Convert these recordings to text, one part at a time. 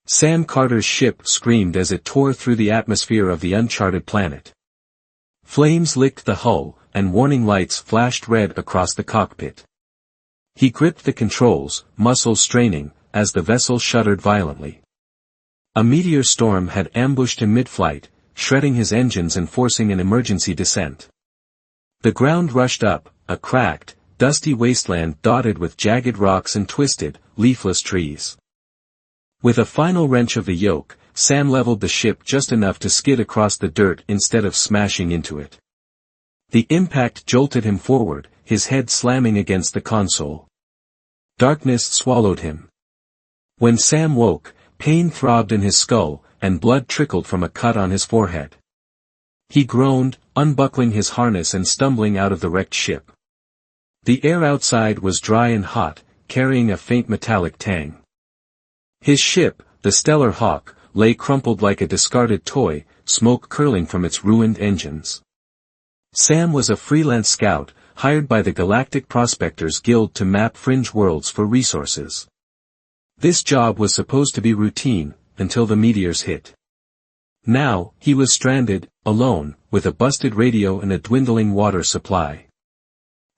Sam Carter's ship screamed as it tore through the atmosphere of the uncharted planet. Flames licked the hull, and warning lights flashed red across the cockpit. He gripped the controls, muscles straining, as the vessel shuddered violently. A meteor storm had ambushed him mid-flight, shredding his engines and forcing an emergency descent. The ground rushed up, a cracked, dusty wasteland dotted with jagged rocks and twisted, leafless trees. With a final wrench of the yoke, Sam leveled the ship just enough to skid across the dirt instead of smashing into it. The impact jolted him forward, his head slamming against the console. Darkness swallowed him. When Sam woke, pain throbbed in his skull, and blood trickled from a cut on his forehead. He groaned, unbuckling his harness and stumbling out of the wrecked ship. The air outside was dry and hot, carrying a faint metallic tang. His ship, the Stellar Hawk, lay crumpled like a discarded toy, smoke curling from its ruined engines. Sam was a freelance scout, hired by the Galactic Prospectors Guild to map fringe worlds for resources. This job was supposed to be routine, until the meteors hit. Now, he was stranded, alone, with a busted radio and a dwindling water supply.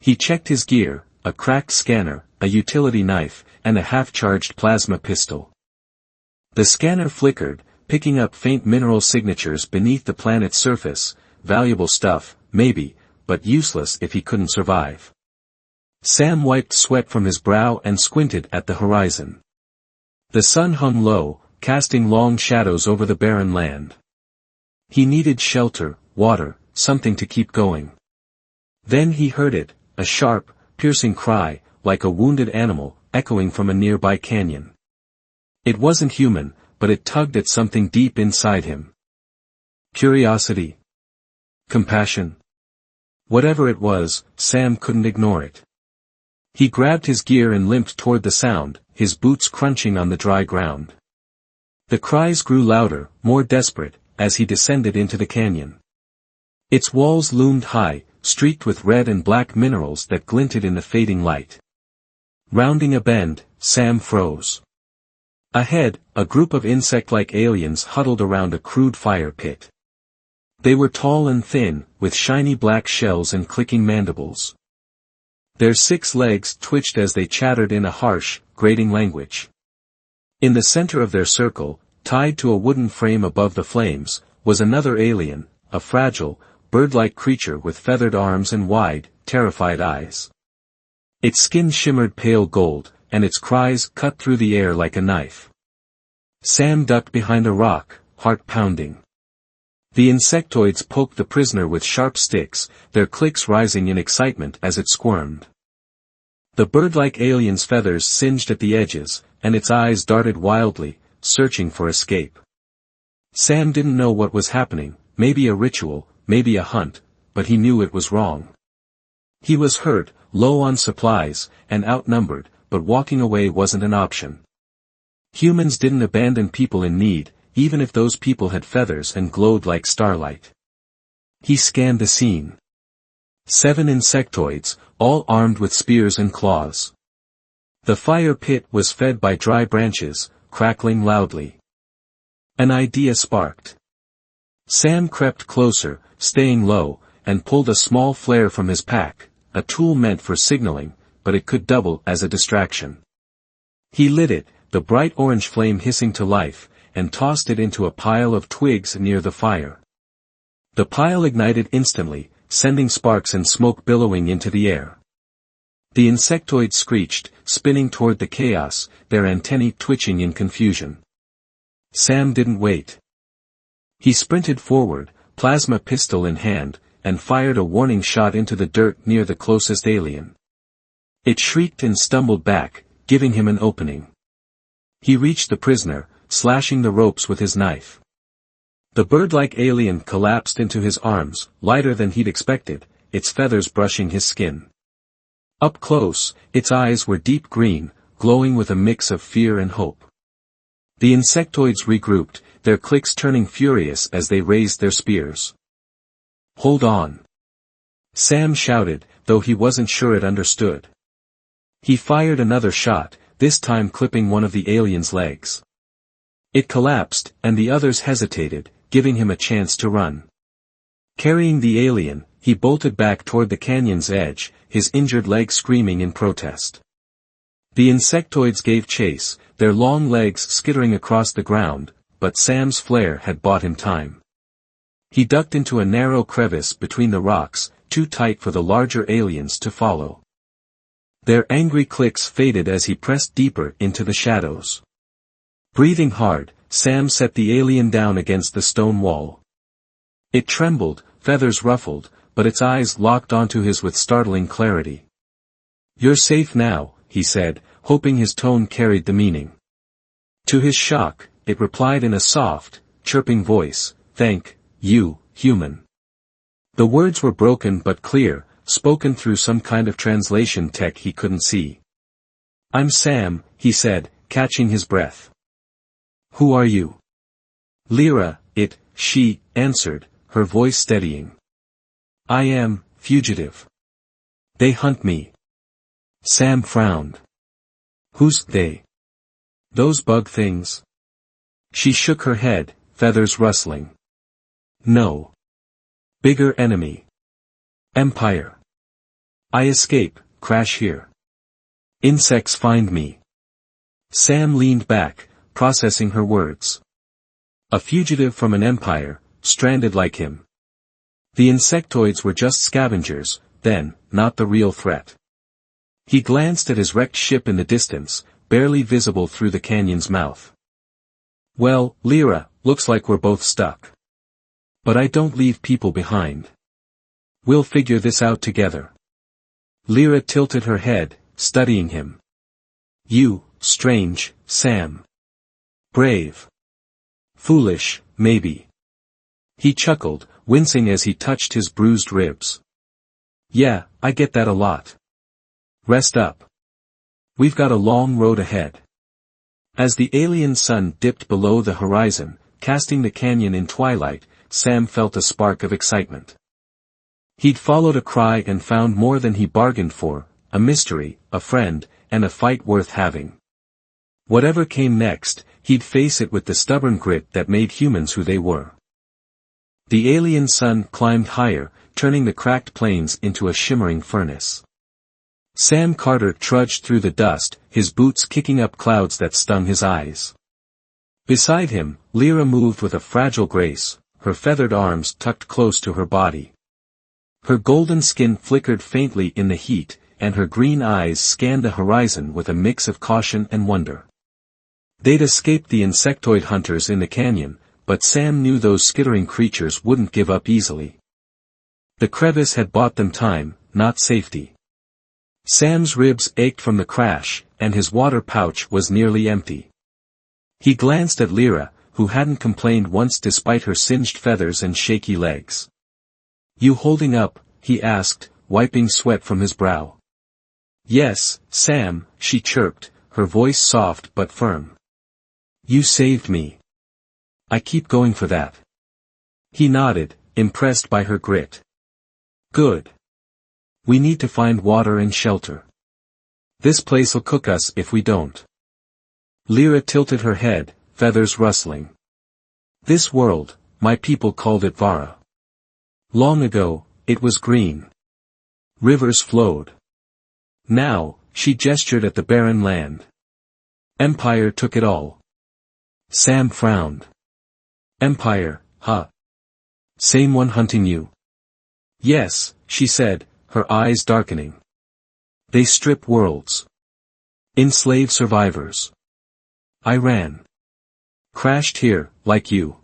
He checked his gear, a cracked scanner, a utility knife, and a half-charged plasma pistol. The scanner flickered, picking up faint mineral signatures beneath the planet's surface, valuable stuff, maybe, but useless if he couldn't survive. Sam wiped sweat from his brow and squinted at the horizon. The sun hung low, casting long shadows over the barren land. He needed shelter, water, something to keep going. Then he heard it, a sharp, piercing cry, like a wounded animal, echoing from a nearby canyon. It wasn't human, but it tugged at something deep inside him. Curiosity? Compassion? Whatever it was, Sam couldn't ignore it. He grabbed his gear and limped toward the sound, his boots crunching on the dry ground. The cries grew louder, more desperate, as he descended into the canyon. Its walls loomed high, streaked with red and black minerals that glinted in the fading light. Rounding a bend, Sam froze. Ahead, a group of insect-like aliens huddled around a crude fire pit. They were tall and thin, with shiny black shells and clicking mandibles. Their 6 legs twitched as they chattered in a harsh, grating language. In the center of their circle, tied to a wooden frame above the flames, was another alien, a fragile, bird-like creature with feathered arms and wide, terrified eyes. Its skin shimmered pale gold, and its cries cut through the air like a knife. Sam ducked behind a rock, heart pounding. The insectoids poked the prisoner with sharp sticks, their clicks rising in excitement as it squirmed. The bird-like alien's feathers singed at the edges, and its eyes darted wildly, searching for escape. Sam didn't know what was happening, maybe a ritual, maybe a hunt, but he knew it was wrong. He was hurt, low on supplies, and outnumbered, but walking away wasn't an option. Humans didn't abandon people in need, even if those people had feathers and glowed like starlight. He scanned the scene. 7 insectoids, all armed with spears and claws. The fire pit was fed by dry branches, crackling loudly. An idea sparked. Sam crept closer, staying low, and pulled a small flare from his pack, a tool meant for signaling, but it could double as a distraction. He lit it, the bright orange flame hissing to life, and tossed it into a pile of twigs near the fire. The pile ignited instantly, sending sparks and smoke billowing into the air. The insectoids screeched, spinning toward the chaos, their antennae twitching in confusion. Sam didn't wait. He sprinted forward, plasma pistol in hand, and fired a warning shot into the dirt near the closest alien. It shrieked and stumbled back, giving him an opening. He reached the prisoner, slashing the ropes with his knife. The bird-like alien collapsed into his arms, lighter than he'd expected, its feathers brushing his skin. Up close, its eyes were deep green, glowing with a mix of fear and hope. The insectoids regrouped, their clicks turning furious as they raised their spears. "Hold on!" Sam shouted, though he wasn't sure it understood. He fired another shot, this time clipping one of the alien's legs. It collapsed, and the others hesitated, giving him a chance to run. Carrying the alien, he bolted back toward the canyon's edge, his injured leg screaming in protest. The insectoids gave chase, their long legs skittering across the ground, but Sam's flare had bought him time. He ducked into a narrow crevice between the rocks, too tight for the larger aliens to follow. Their angry clicks faded as he pressed deeper into the shadows. Breathing hard, Sam set the alien down against the stone wall. It trembled, feathers ruffled, but its eyes locked onto his with startling clarity. "You're safe now," he said, hoping his tone carried the meaning. To his shock, it replied in a soft, chirping voice, "Thank you, human." The words were broken but clear, spoken through some kind of translation tech he couldn't see. "I'm Sam," he said, catching his breath. "Who are you?" "Lyra, she answered, her voice steadying. "I am, fugitive. They hunt me." Sam frowned. "Who's they?" "Those bug things." She shook her head, feathers rustling. "No. Bigger enemy. Empire. I escape, crash here. Insects find me." Sam leaned back, processing her words. A fugitive from an empire, stranded like him. The insectoids were just scavengers, then, not the real threat. He glanced at his wrecked ship in the distance, barely visible through the canyon's mouth. "Well, Lyra, looks like we're both stuck. But I don't leave people behind. We'll figure this out together." Lyra tilted her head, studying him. "You, strange, Sam. Brave. Foolish, maybe." He chuckled, wincing as he touched his bruised ribs. "Yeah, I get that a lot. Rest up. We've got a long road ahead." As the alien sun dipped below the horizon, casting the canyon in twilight, Sam felt a spark of excitement. He'd followed a cry and found more than he bargained for, a mystery, a friend, and a fight worth having. Whatever came next, he'd face it with the stubborn grit that made humans who they were. The alien sun climbed higher, turning the cracked plains into a shimmering furnace. Sam Carter trudged through the dust, his boots kicking up clouds that stung his eyes. Beside him, Lyra moved with a fragile grace, her feathered arms tucked close to her body. Her golden skin flickered faintly in the heat, and her green eyes scanned the horizon with a mix of caution and wonder. They'd escaped the insectoid hunters in the canyon, but Sam knew those skittering creatures wouldn't give up easily. The crevice had bought them time, not safety. Sam's ribs ached from the crash, and his water pouch was nearly empty. He glanced at Lyra, who hadn't complained once despite her singed feathers and shaky legs. "You holding up?" he asked, wiping sweat from his brow. "Yes, Sam," she chirped, her voice soft but firm. "You saved me. I keep going for that." He nodded, impressed by her grit. "Good. We need to find water and shelter. This place'll cook us if we don't." Lyra tilted her head, feathers rustling. "This world, my people called it Vara. Long ago, it was green. Rivers flowed. Now," she gestured at the barren land. "Empire took it all." Sam frowned. "Empire, huh? Same one hunting you?" "Yes," she said, her eyes darkening. "They strip worlds. Enslave survivors. I ran. Crashed here, like you."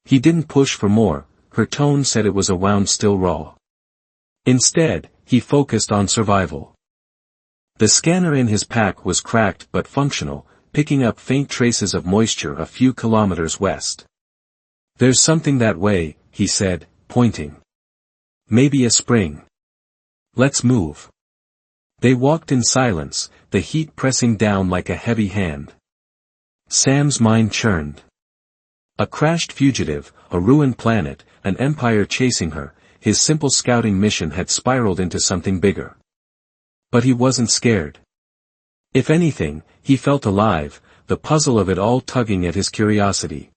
He didn't push for more, her tone said it was a wound still raw. Instead, he focused on survival. The scanner in his pack was cracked but functional, picking up faint traces of moisture a few kilometers west. "There's something that way," he said, pointing. "Maybe a spring. Let's move." They walked in silence, the heat pressing down like a heavy hand. Sam's mind churned. A crashed fugitive, a ruined planet, an empire chasing her, his simple scouting mission had spiraled into something bigger. But he wasn't scared. If anything, he felt alive, the puzzle of it all tugging at his curiosity.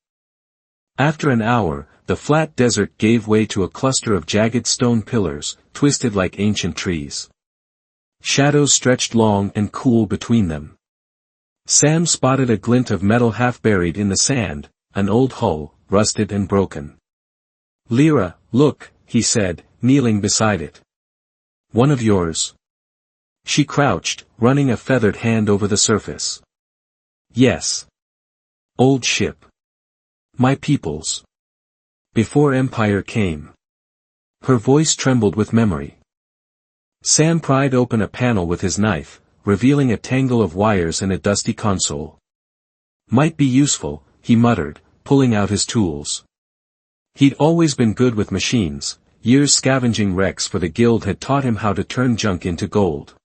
After an hour, the flat desert gave way to a cluster of jagged stone pillars, twisted like ancient trees. Shadows stretched long and cool between them. Sam spotted a glint of metal half buried in the sand, an old hull, rusted and broken. "Lyra, look," he said, kneeling beside it. "One of yours?" She crouched, running a feathered hand over the surface. "Yes. Old ship. My people's. Before Empire came." Her voice trembled with memory. Sam pried open a panel with his knife, revealing a tangle of wires and a dusty console. "Might be useful," he muttered, pulling out his tools. He'd always been good with machines. Years scavenging wrecks for the guild had taught him how to turn junk into gold.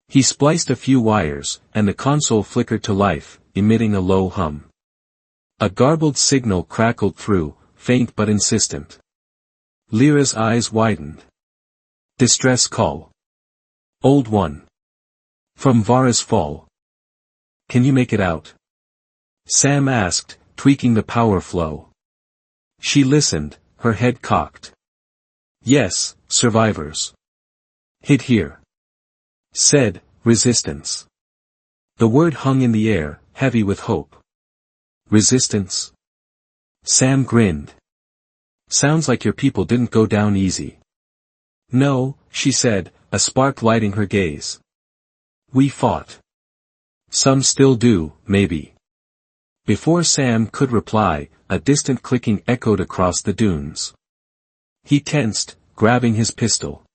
He spliced a few wires, and the console flickered to life, emitting a low hum. A garbled signal crackled through, faint but insistent. Lyra's eyes widened. "Distress call. Old one. From Vara's Fall. Can you make it out?" Sam asked, tweaking the power flow. She listened, her head cocked. "Yes, survivors. Hid here." Said, "Resistance." The word hung in the air, heavy with hope. "Resistance?" Sam grinned. "Sounds like your people didn't go down easy." "No," she said, a spark lighting her gaze. "We fought. Some still do, maybe." Before Sam could reply, a distant clicking echoed across the dunes. He tensed, grabbing his pistol.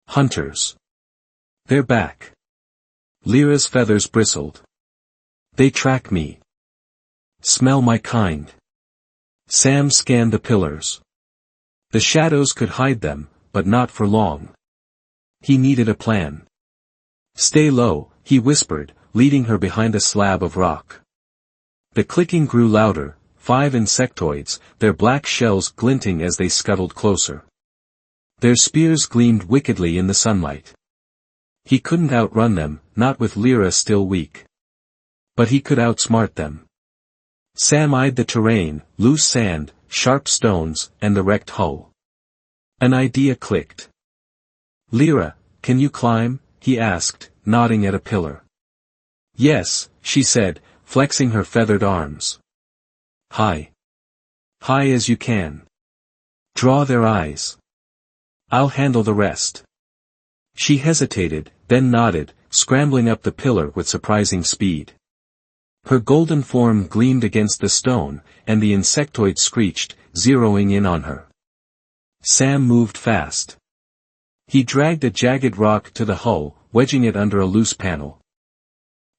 "Hunters. They're back." Lyra's feathers bristled. "They track me. Smell my kind." Sam scanned the pillars. The shadows could hide them, but not for long. He needed a plan. "Stay low," he whispered, leading her behind a slab of rock. The clicking grew louder, 5 insectoids, their black shells glinting as they scuttled closer. Their spears gleamed wickedly in the sunlight. He couldn't outrun them, not with Lyra still weak. But he could outsmart them. Sam eyed the terrain, loose sand, sharp stones, and the wrecked hull. An idea clicked. "Lyra, can you climb?" he asked, nodding at a pillar. "Yes," she said, flexing her feathered arms. "High. High as you can. Draw their eyes. I'll handle the rest." She hesitated, then nodded, scrambling up the pillar with surprising speed. Her golden form gleamed against the stone, and the insectoid screeched, zeroing in on her. Sam moved fast. He dragged a jagged rock to the hull, wedging it under a loose panel.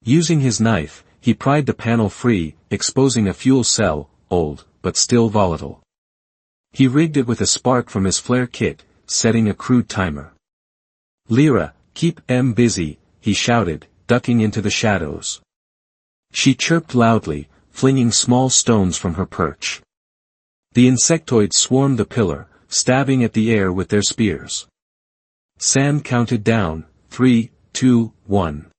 Using his knife, he pried the panel free, exposing a fuel cell, old, but still volatile. He rigged it with a spark from his flare kit, setting a crude timer. "Lyra, keep M busy," he shouted, ducking into the shadows. She chirped loudly, flinging small stones from her perch. The insectoids swarmed the pillar, stabbing at the air with their spears. Sam counted down, 3, 2, 1.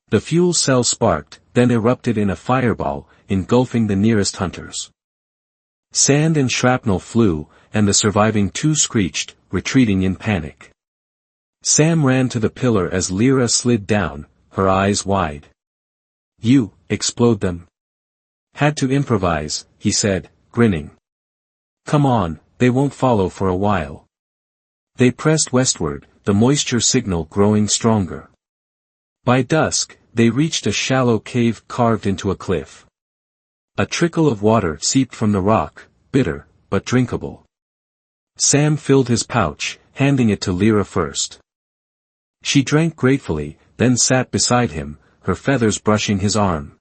The fuel cell sparked, then erupted in a fireball, engulfing the nearest hunters. Sand and shrapnel flew, and the surviving 2 screeched, retreating in panic. Sam ran to the pillar as Lyra slid down, her eyes wide. "You, explode them." "Had to improvise," he said, grinning. "Come on, they won't follow for a while." They pressed westward, the moisture signal growing stronger. By dusk, they reached a shallow cave carved into a cliff. A trickle of water seeped from the rock, bitter, but drinkable. Sam filled his pouch, handing it to Lyra first. She drank gratefully, then sat beside him, her feathers brushing his arm.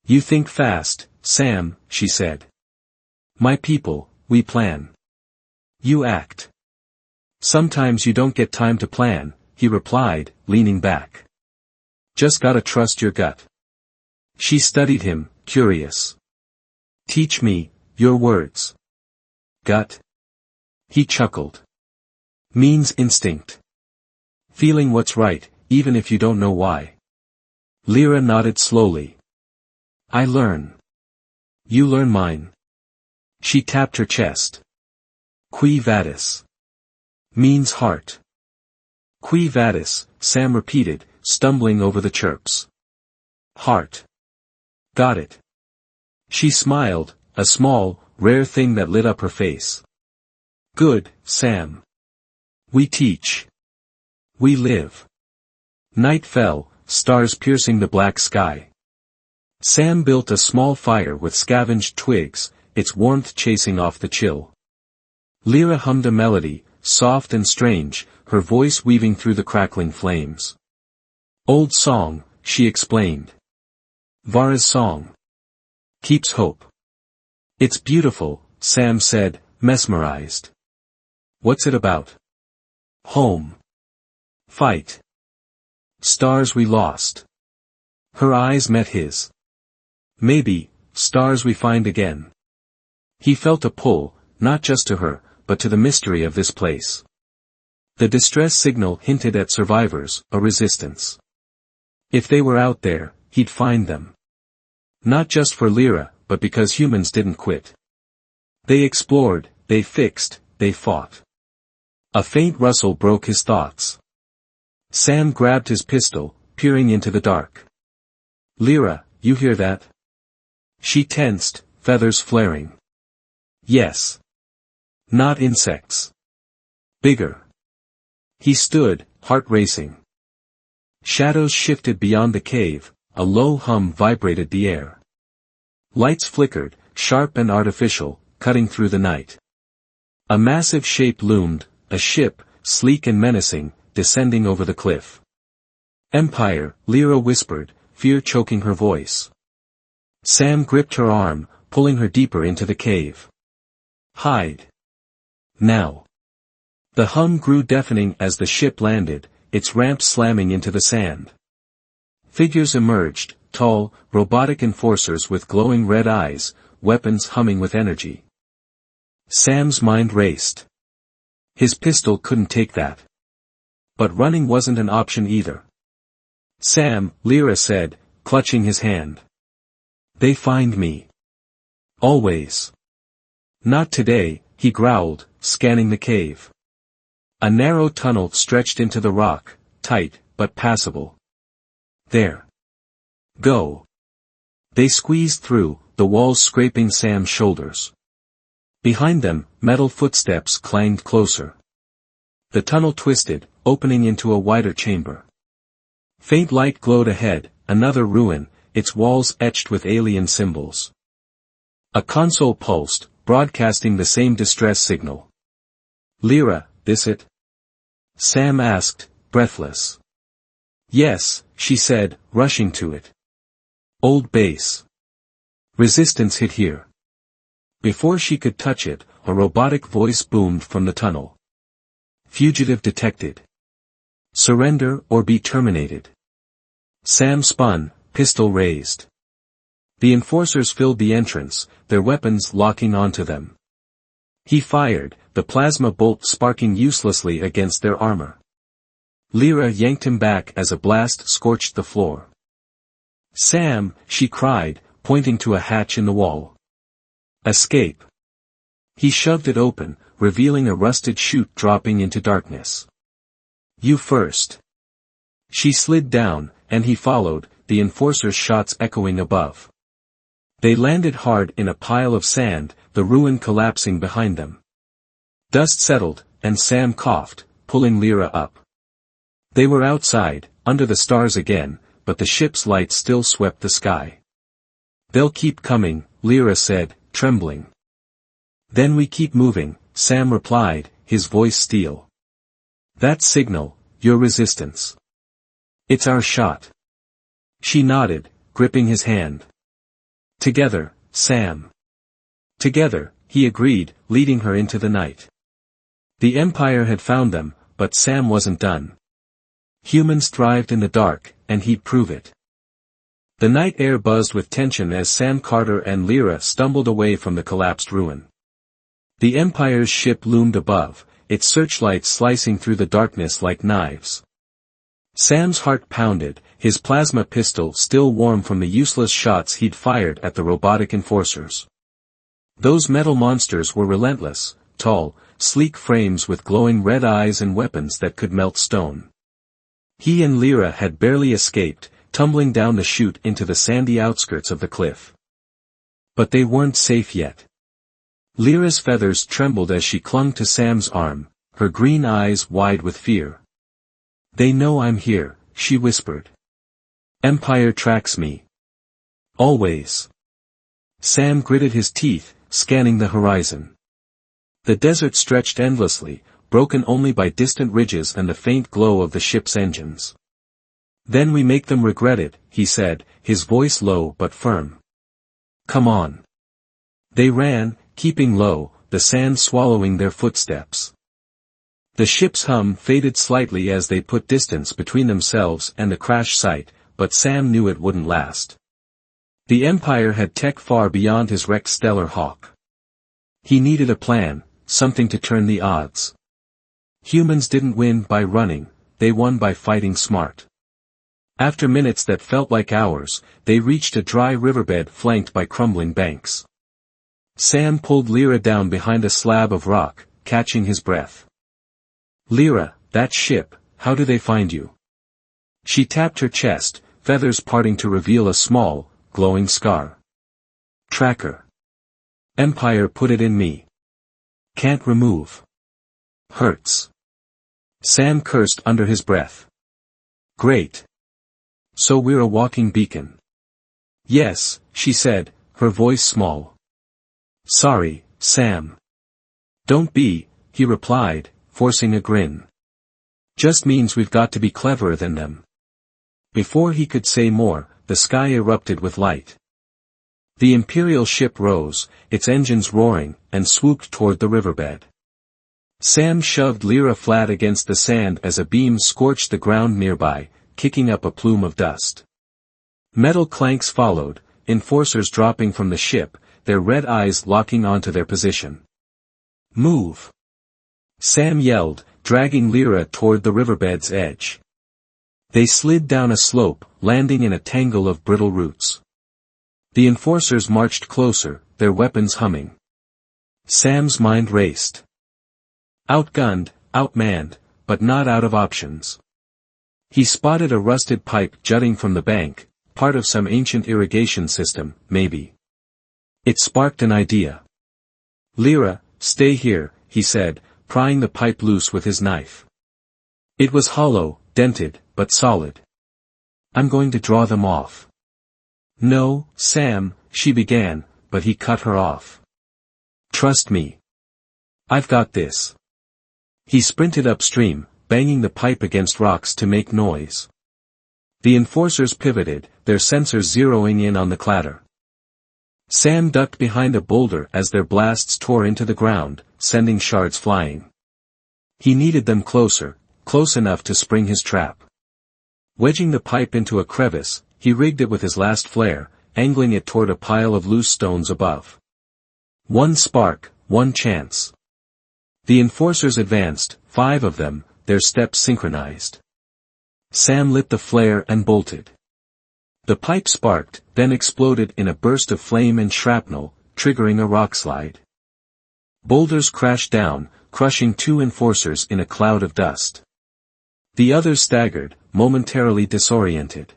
"You think fast, Sam," she said. "My people, we plan. You act." "Sometimes you don't get time to plan," he replied, leaning back. "Just gotta trust your gut." She studied him, curious. "Teach me, your words." "Gut?" He chuckled. "Means instinct. Feeling what's right, even if you don't know why." Lyra nodded slowly. I learn. You learn mine. She tapped her chest. Qui vadis. Means heart. Qui vadis, Sam repeated, stumbling over the chirps. Heart. Got it. She smiled, a small, rare thing that lit up her face. Good, Sam. We teach. We live. Night fell, stars piercing the black sky. Sam built a small fire with scavenged twigs, its warmth chasing off the chill. Lyra hummed a melody, soft and strange, her voice weaving through the crackling flames. Old song, she explained. Vara's song. Keeps hope. It's beautiful, Sam said, mesmerized. What's it about? Home. Fight. Stars we lost. Her eyes met his. Maybe, stars we find again. He felt a pull, not just to her, but to the mystery of this place. The distress signal hinted at survivors, a resistance. If they were out there, he'd find them. Not just for Lyra, but because humans didn't quit. They explored, they fixed, they fought. A faint rustle broke his thoughts. Sam grabbed his pistol, peering into the dark. Lyra, you hear that? She tensed, feathers flaring. Yes. Not insects. Bigger. He stood, heart racing. Shadows shifted beyond the cave, a low hum vibrated the air. Lights flickered, sharp and artificial, cutting through the night. A massive shape loomed, a ship, sleek and menacing, descending over the cliff. Empire, Lyra whispered, fear choking her voice. Sam gripped her arm, pulling her deeper into the cave. Hide. Now. The hum grew deafening as the ship landed, its ramp slamming into the sand. Figures emerged, tall, robotic enforcers with glowing red eyes, weapons humming with energy. Sam's mind raced. His pistol couldn't take that. But running wasn't an option either. Sam, Lyra said, clutching his hand. They find me. Always. Not today, he growled, scanning the cave. A narrow tunnel stretched into the rock, tight, but passable. There. Go. They squeezed through, the walls scraping Sam's shoulders. Behind them, metal footsteps clanged closer. The tunnel twisted, opening into a wider chamber. Faint light glowed ahead, another ruin, its walls etched with alien symbols. A console pulsed, broadcasting the same distress signal. Lyra, this it? Sam asked, breathless. Yes, she said, rushing to it. Old base. Resistance hit here. Before she could touch it, a robotic voice boomed from the tunnel. Fugitive detected. Surrender or be terminated. Sam spun, pistol raised. The enforcers filled the entrance, their weapons locking onto them. He fired, the plasma bolt sparking uselessly against their armor. Lyra yanked him back as a blast scorched the floor. Sam, she cried, pointing to a hatch in the wall. Escape. He shoved it open, revealing a rusted chute dropping into darkness. You first. She slid down, and he followed, the enforcer's shots echoing above. They landed hard in a pile of sand, the ruin collapsing behind them. Dust settled, and Sam coughed, pulling Lyra up. They were outside, under the stars again, but the ship's light still swept the sky. They'll keep coming, Lyra said, trembling. Then we keep moving, Sam replied, his voice steel. That signal, your resistance. It's our shot. She nodded, gripping his hand. Together, Sam. Together, he agreed, leading her into the night. The Empire had found them, but Sam wasn't done. Humans thrived in the dark, and he'd prove it. The night air buzzed with tension as Sam Carter and Lyra stumbled away from the collapsed ruin. The Empire's ship loomed above, its searchlights slicing through the darkness like knives. Sam's heart pounded, his plasma pistol still warm from the useless shots he'd fired at the robotic enforcers. Those metal monsters were relentless, tall, sleek frames with glowing red eyes and weapons that could melt stone. He and Lyra had barely escaped, tumbling down the chute into the sandy outskirts of the cliff. But they weren't safe yet. Lyra's feathers trembled as she clung to Sam's arm, her green eyes wide with fear. "They know I'm here," she whispered. "Empire tracks me. Always." Sam gritted his teeth, scanning the horizon. The desert stretched endlessly, broken only by distant ridges and the faint glow of the ship's engines. "Then we make them regret it," he said, his voice low but firm. "Come on." They ran, keeping low, the sand swallowing their footsteps. The ship's hum faded slightly as they put distance between themselves and the crash site, but Sam knew it wouldn't last. The Empire had tech far beyond his wrecked Stellar Hawk. He needed a plan, something to turn the odds. Humans didn't win by running, they won by fighting smart. After minutes that felt like hours, they reached a dry riverbed flanked by crumbling banks. Sam pulled Lyra down behind a slab of rock, catching his breath. "Lyra, that ship, how do they find you?" She tapped her chest, feathers parting to reveal a small, glowing scar. "Tracker. Empire put it in me. Can't remove. Hurts." Sam cursed under his breath. "Great. So we're a walking beacon." "Yes," she said, her voice small. "Sorry, Sam." "Don't be," he replied, forcing a grin. "Just means we've got to be cleverer than them." Before he could say more, the sky erupted with light. The Imperial ship rose, its engines roaring, and swooped toward the riverbed. Sam shoved Lyra flat against the sand as a beam scorched the ground nearby, kicking up a plume of dust. Metal clanks followed, enforcers dropping from the ship, their red eyes locking onto their position. "Move!" Sam yelled, dragging Lyra toward the riverbed's edge. They slid down a slope, landing in a tangle of brittle roots. The enforcers marched closer, their weapons humming. Sam's mind raced. Outgunned, outmanned, but not out of options. He spotted a rusted pipe jutting from the bank, part of some ancient irrigation system, maybe. It sparked an idea. "Lyra, stay here," he said, prying the pipe loose with his knife. It was hollow, dented, but solid. "I'm going to draw them off." "No, Sam," she began, but he cut her off. "Trust me. I've got this." He sprinted upstream, banging the pipe against rocks to make noise. The enforcers pivoted, their sensors zeroing in on the clatter. Sam ducked behind a boulder as their blasts tore into the ground, sending shards flying. He needed them closer, close enough to spring his trap. Wedging the pipe into a crevice, he rigged it with his last flare, angling it toward a pile of loose stones above. One spark, one chance. The enforcers advanced, 5 of them, their steps synchronized. Sam lit the flare and bolted. The pipe sparked, then exploded in a burst of flame and shrapnel, triggering a rockslide. Boulders crashed down, crushing 2 enforcers in a cloud of dust. The others staggered, momentarily disoriented.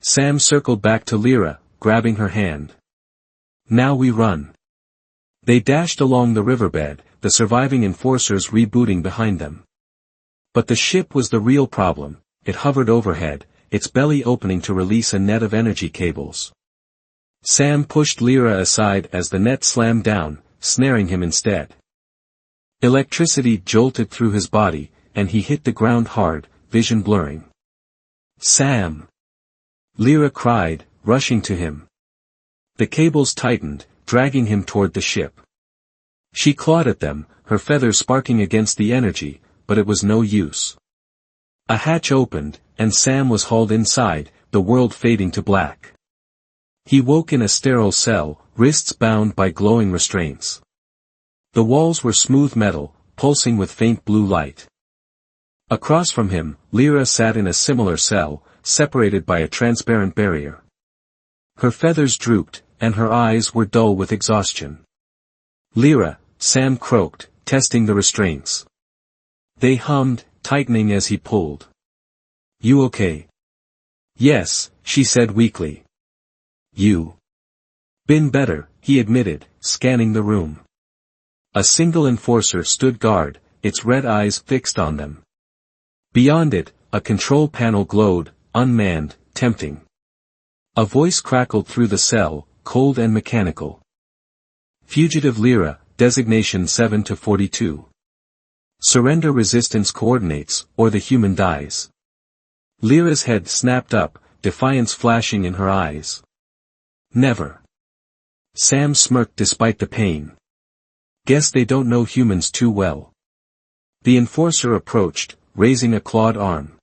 Sam circled back to Lyra, grabbing her hand. "Now we run." They dashed along the riverbed, the surviving enforcers rebooting behind them. But the ship was the real problem. It hovered overhead, its belly opening to release a net of energy cables. Sam pushed Lyra aside as the net slammed down, snaring him instead. Electricity jolted through his body, and he hit the ground hard, vision blurring. "Sam!" Lyra cried, rushing to him. The cables tightened, dragging him toward the ship. She clawed at them, her feathers sparking against the energy, but it was no use. A hatch opened, and Sam was hauled inside, the world fading to black. He woke in a sterile cell, wrists bound by glowing restraints. The walls were smooth metal, pulsing with faint blue light. Across from him, Lyra sat in a similar cell, separated by a transparent barrier. Her feathers drooped, and her eyes were dull with exhaustion. "Lyra," Sam croaked, testing the restraints. They hummed, tightening as he pulled. "You okay?" "Yes," she said weakly. "You?" "Been better," he admitted, scanning the room. A single enforcer stood guard, its red eyes fixed on them. Beyond it, a control panel glowed, unmanned, tempting. A voice crackled through the cell, cold and mechanical. "Fugitive Lyra, designation 7 to 42. Surrender resistance coordinates, or the human dies." Lyra's head snapped up, defiance flashing in her eyes. "Never." Sam smirked despite the pain. "Guess they don't know humans too well." The enforcer approached, raising a clawed arm.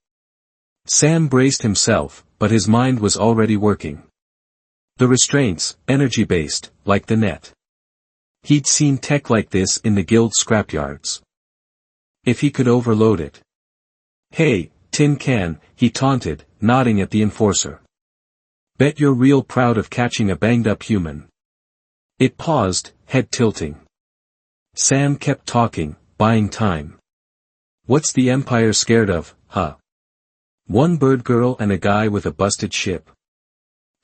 Sam braced himself, but his mind was already working. The restraints, energy-based, like the net. He'd seen tech like this in the guild scrapyards. If he could overload it. "Hey, tin can," he taunted, nodding at the enforcer. "Bet you're real proud of catching a banged-up human." It paused, head tilting. Sam kept talking, buying time. "What's the Empire scared of, huh? One bird girl and a guy with a busted ship."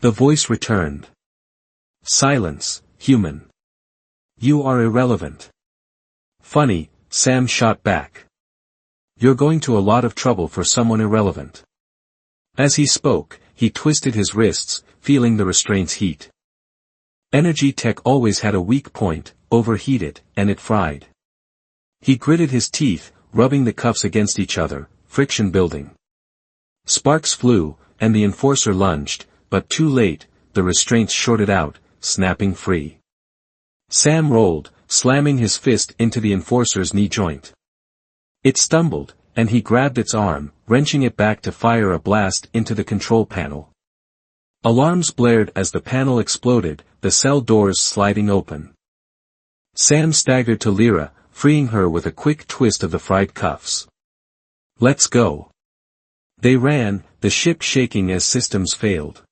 The voice returned. "Silence, human. You are irrelevant." "Funny," Sam shot back. "You're going to a lot of trouble for someone irrelevant." As he spoke, he twisted his wrists, feeling the restraints heat. Energy tech always had a weak point, overheated, and it fried. He gritted his teeth, rubbing the cuffs against each other, friction building. Sparks flew, and the enforcer lunged, but too late, the restraints shorted out, snapping free. Sam rolled, slamming his fist into the enforcer's knee joint. It stumbled, and he grabbed its arm, wrenching it back to fire a blast into the control panel. Alarms blared as the panel exploded, the cell doors sliding open. Sam staggered to Lyra, freeing her with a quick twist of the fried cuffs. "Let's go." They ran, the ship shaking as systems failed.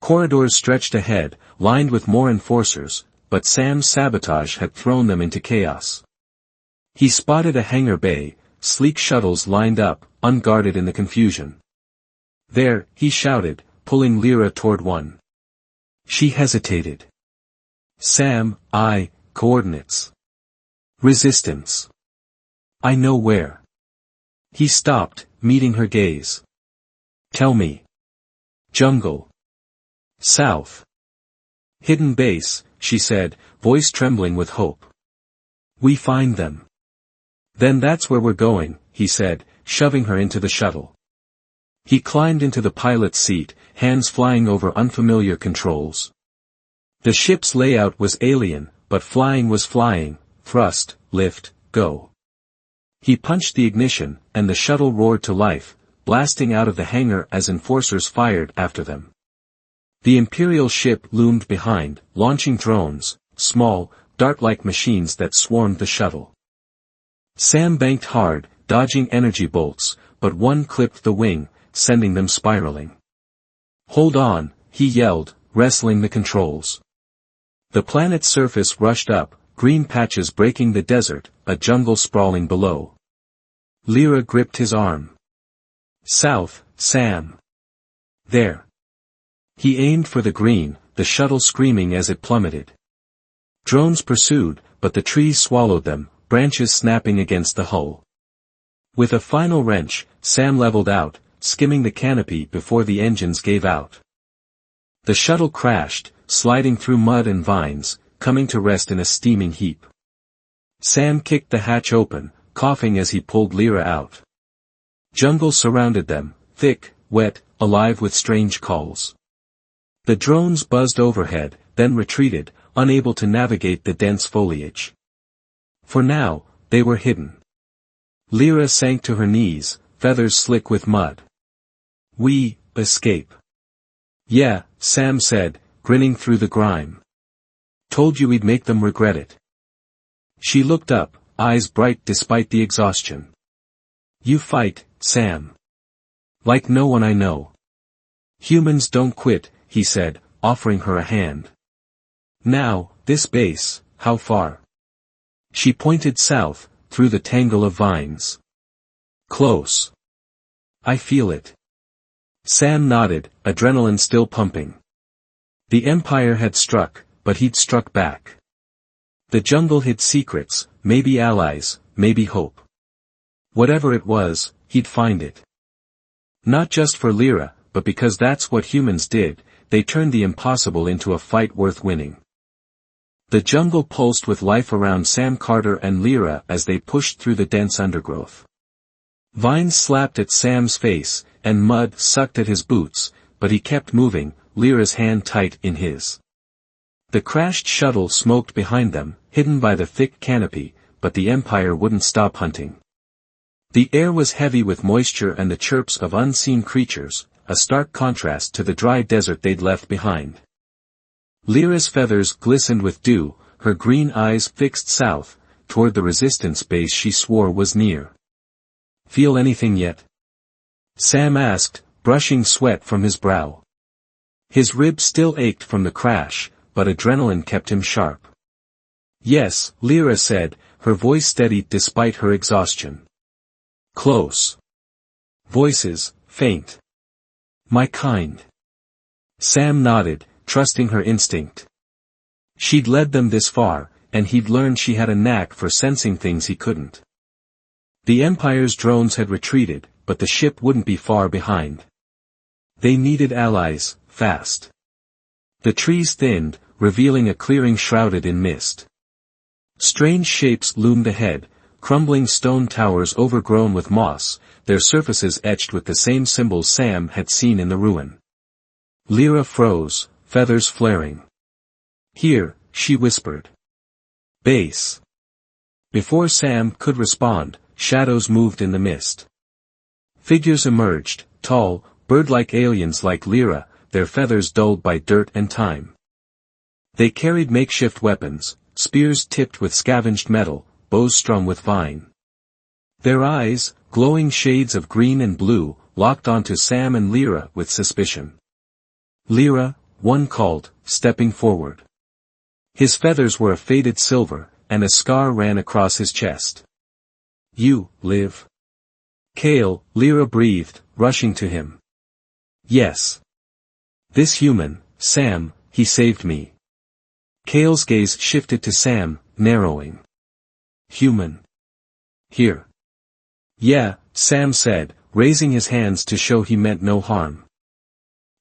Corridors stretched ahead, lined with more enforcers, but Sam's sabotage had thrown them into chaos. He spotted a hangar bay, sleek shuttles lined up, unguarded in the confusion. "There," he shouted, pulling Lyra toward one. She hesitated. "Sam, coordinates. Resistance. I know where." He stopped, meeting her gaze. "Tell me." "Jungle. South. Hidden base," she said, voice trembling with hope. "We find them." "Then that's where we're going," he said, shoving her into the shuttle. He climbed into the pilot's seat, hands flying over unfamiliar controls. The ship's layout was alien, but flying was flying, thrust, lift, go. He punched the ignition, and the shuttle roared to life, blasting out of the hangar as enforcers fired after them. The Imperial ship loomed behind, launching drones, small, dart-like machines that swarmed the shuttle. Sam banked hard, dodging energy bolts, but one clipped the wing, sending them spiraling. "Hold on," he yelled, wrestling the controls. The planet's surface rushed up, green patches breaking the desert, a jungle sprawling below. Lyra gripped his arm. "South, Sam. There." He aimed for the green, the shuttle screaming as it plummeted. Drones pursued, but the trees swallowed them, branches snapping against the hull. With a final wrench, Sam leveled out, skimming the canopy before the engines gave out. The shuttle crashed, sliding through mud and vines, coming to rest in a steaming heap. Sam kicked the hatch open, coughing as he pulled Lyra out. Jungle surrounded them, thick, wet, alive with strange calls. The drones buzzed overhead, then retreated, unable to navigate the dense foliage. For now, they were hidden. Lyra sank to her knees, feathers slick with mud. "We escape." "Yeah," Sam said, grinning through the grime. "Told you we'd make them regret it." She looked up, eyes bright despite the exhaustion. "You fight, Sam. Like no one I know." Humans don't quit, he said, offering her a hand. Now, this base, how far? She pointed south, through the tangle of vines. Close. I feel it. Sam nodded, adrenaline still pumping. The Empire had struck, but he'd struck back. The jungle hid secrets, maybe allies, maybe hope. Whatever it was, he'd find it. Not just for Lyra, but because that's what humans did, they turned the impossible into a fight worth winning. The jungle pulsed with life around Sam Carter and Lyra as they pushed through the dense undergrowth. Vines slapped at Sam's face, and mud sucked at his boots, but he kept moving, Lyra's hand tight in his. The crashed shuttle smoked behind them, hidden by the thick canopy, but the Empire wouldn't stop hunting. The air was heavy with moisture and the chirps of unseen creatures, a stark contrast to the dry desert they'd left behind. Lyra's feathers glistened with dew, her green eyes fixed south, toward the resistance base she swore was near. Feel anything yet? Sam asked, brushing sweat from his brow. His ribs still ached from the crash, but adrenaline kept him sharp. Yes, Lyra said, her voice steadied despite her exhaustion. Close. Voices, faint. My kind. Sam nodded, trusting her instinct. She'd led them this far, and he'd learned she had a knack for sensing things he couldn't. The Empire's drones had retreated, but the ship wouldn't be far behind. They needed allies, fast. The trees thinned, revealing a clearing shrouded in mist. Strange shapes loomed ahead, crumbling stone towers overgrown with moss, their surfaces etched with the same symbols Sam had seen in the ruin. Lyra froze, feathers flaring. Here, she whispered. Base. Before Sam could respond, shadows moved in the mist. Figures emerged, tall, bird-like aliens like Lyra, their feathers dulled by dirt and time. They carried makeshift weapons, spears tipped with scavenged metal, bows strung with vine. Their eyes, glowing shades of green and blue, locked onto Sam and Lyra with suspicion. Lyra, one called, stepping forward. His feathers were a faded silver, and a scar ran across his chest. You, live? Kale, Lyra breathed, rushing to him. Yes. This human, Sam, he saved me. Kale's gaze shifted to Sam, narrowing. Human. Here. Yeah, Sam said, raising his hands to show he meant no harm.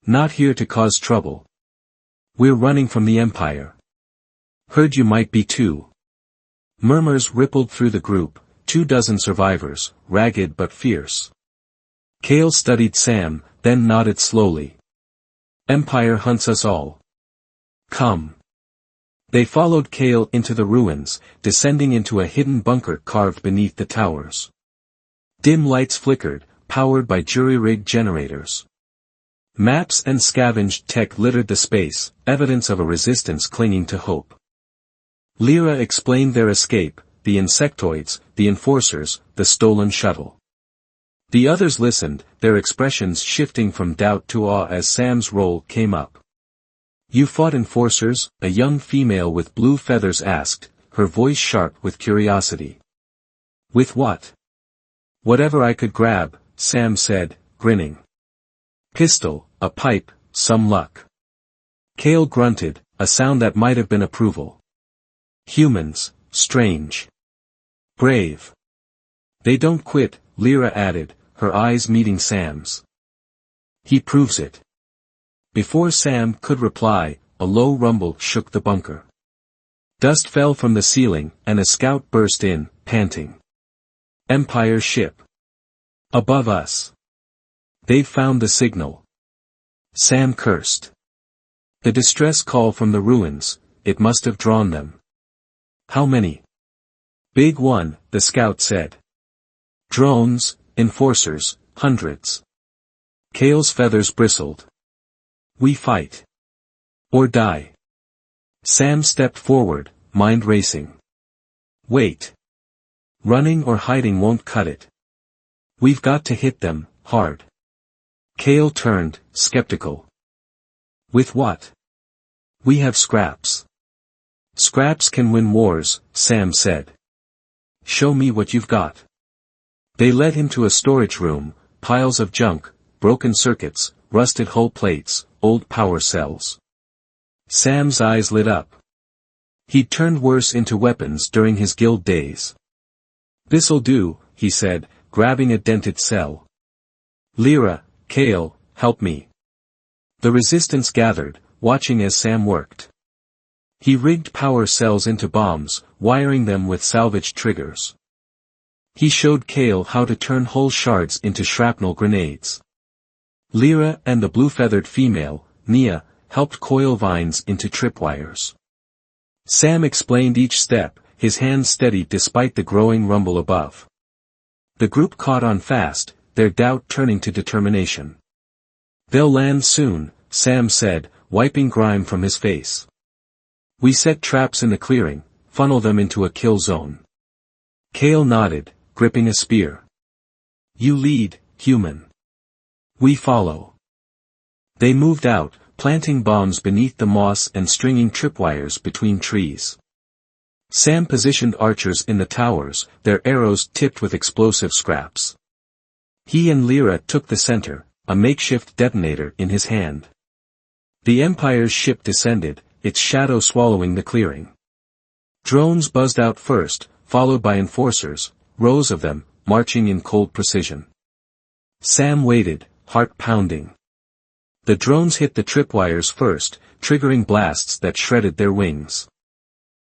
Not here to cause trouble. We're running from the Empire. Heard you might be too. Murmurs rippled through the group, 24 survivors, ragged but fierce. Kale studied Sam, then nodded slowly. Empire hunts us all. Come. They followed Kale into the ruins, descending into a hidden bunker carved beneath the towers. Dim lights flickered, powered by jury-rigged generators. Maps and scavenged tech littered the space, evidence of a resistance clinging to hope. Lyra explained their escape, the insectoids, the enforcers, the stolen shuttle. The others listened, their expressions shifting from doubt to awe as Sam's role came up. You fought enforcers? A young female with blue feathers asked, her voice sharp with curiosity. With what? Whatever I could grab, Sam said, grinning. Pistol, a pipe, some luck. Kale grunted, a sound that might have been approval. Humans, strange. Brave. They don't quit, Lyra added, her eyes meeting Sam's. He proves it. Before Sam could reply, a low rumble shook the bunker. Dust fell from the ceiling, and a scout burst in, panting. Empire ship. Above us. They've found the signal. Sam cursed. The distress call from the ruins, it must have drawn them. How many? Big one, the scout said. Drones, enforcers, hundreds. Kale's feathers bristled. We fight. Or die. Sam stepped forward, mind racing. Wait. Running or hiding won't cut it. We've got to hit them, hard. Cale turned, skeptical. With what? We have scraps. Scraps can win wars, Sam said. Show me what you've got. They led him to a storage room, piles of junk, broken circuits, rusted hull plates, old power cells. Sam's eyes lit up. He'd turned worse into weapons during his guild days. This'll do, he said, grabbing a dented cell. Lyra, Cale, help me. The resistance gathered, watching as Sam worked. He rigged power cells into bombs, wiring them with salvage triggers. He showed Cale how to turn hull shards into shrapnel grenades. Lyra and the blue-feathered female, Nia, helped coil vines into tripwires. Sam explained each step, his hands steady despite the growing rumble above. The group caught on fast, their doubt turning to determination. They'll land soon, Sam said, wiping grime from his face. We set traps in the clearing, funnel them into a kill zone. Cale nodded, gripping a spear. You lead, human. We follow. They moved out, planting bombs beneath the moss and stringing tripwires between trees. Sam positioned archers in the towers, their arrows tipped with explosive scraps. He and Lyra took the center, a makeshift detonator in his hand. The Empire's ship descended, its shadow swallowing the clearing. Drones buzzed out first, followed by enforcers, rows of them, marching in cold precision. Sam waited, heart pounding. The drones hit the tripwires first, triggering blasts that shredded their wings.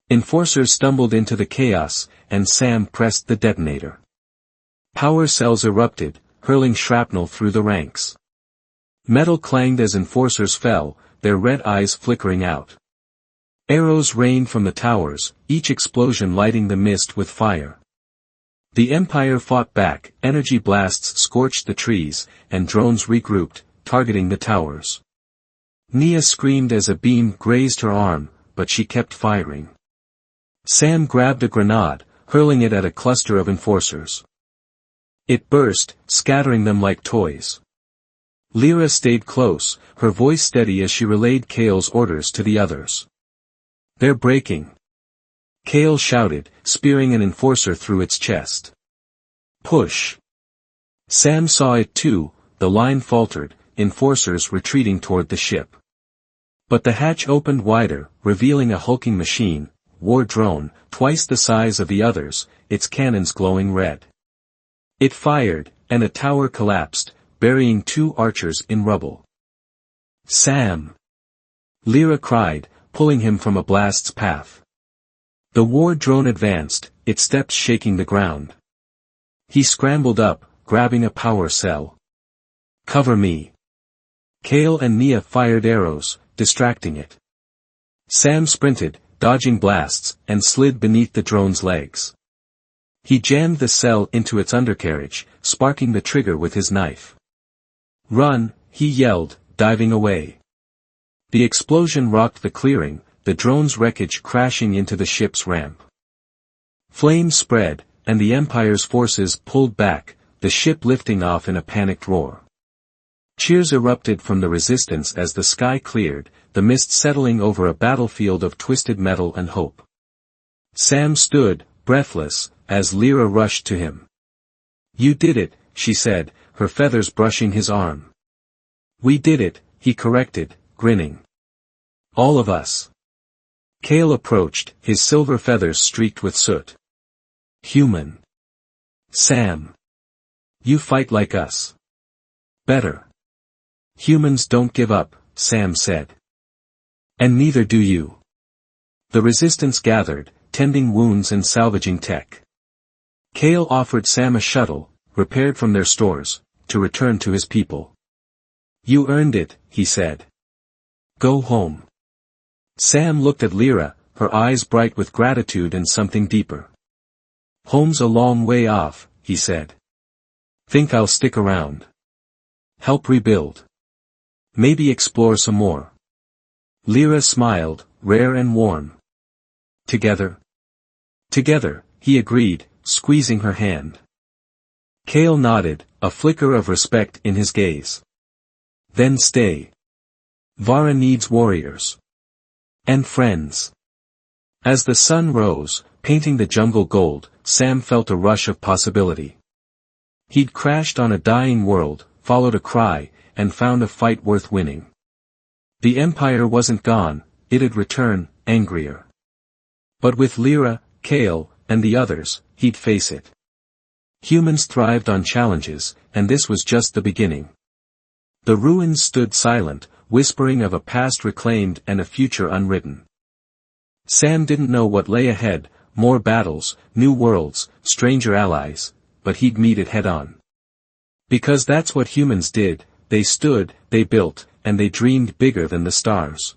Enforcers stumbled into the chaos, and Sam pressed the detonator. Power cells erupted, hurling shrapnel through the ranks. Metal clanged as enforcers fell, their red eyes flickering out. Arrows rained from the towers, each explosion lighting the mist with fire. The Empire fought back, energy blasts scorched the trees, and drones regrouped, targeting the towers. Nia screamed as a beam grazed her arm, but she kept firing. Sam grabbed a grenade, hurling it at a cluster of enforcers. It burst, scattering them like toys. Lyra stayed close, her voice steady as she relayed Cale's orders to the others. They're breaking. Cale shouted, spearing an enforcer through its chest. Push. Sam saw it too, the line faltered, enforcers retreating toward the ship. But the hatch opened wider, revealing a hulking machine, war drone, twice the size of the others, its cannons glowing red. It fired, and a tower collapsed, burying 2 archers in rubble. Sam! Lyra cried, pulling him from a blast's path. The war drone advanced, its steps shaking the ground. He scrambled up, grabbing a power cell. Cover me. Cale and Nia fired arrows, distracting it. Sam sprinted, dodging blasts, and slid beneath the drone's legs. He jammed the cell into its undercarriage, sparking the trigger with his knife. Run, he yelled, diving away. The explosion rocked the clearing, the drone's wreckage crashing into the ship's ramp. Flames spread, and the Empire's forces pulled back, the ship lifting off in a panicked roar. Cheers erupted from the resistance as the sky cleared, the mist settling over a battlefield of twisted metal and hope. Sam stood, breathless, as Lyra rushed to him. You did it, she said, her feathers brushing his arm. We did it, he corrected, grinning. All of us. Cale approached, his silver feathers streaked with soot. Human. Sam. You fight like us. Better. Humans don't give up, Sam said. And neither do you. The resistance gathered, tending wounds and salvaging tech. Cale offered Sam a shuttle, repaired from their stores, to return to his people. You earned it, he said. Go home. Sam looked at Lyra, her eyes bright with gratitude and something deeper. Home's a long way off, he said. Think I'll stick around. Help rebuild. Maybe explore some more. Lyra smiled, rare and warm. Together? Together, he agreed, squeezing her hand. Cale nodded, a flicker of respect in his gaze. Then stay. Vara needs warriors. And friends. As the sun rose, painting the jungle gold, Sam felt a rush of possibility. He'd crashed on a dying world, followed a cry, and found a fight worth winning. The Empire wasn't gone, it'd return, angrier. But with Lyra, Kale, and the others, he'd face it. Humans thrived on challenges, and this was just the beginning. The ruins stood silent, whispering of a past reclaimed and a future unwritten. Sam didn't know what lay ahead, more battles, new worlds, stranger allies, but he'd meet it head-on. Because that's what humans did, they stood, they built, and they dreamed bigger than the stars.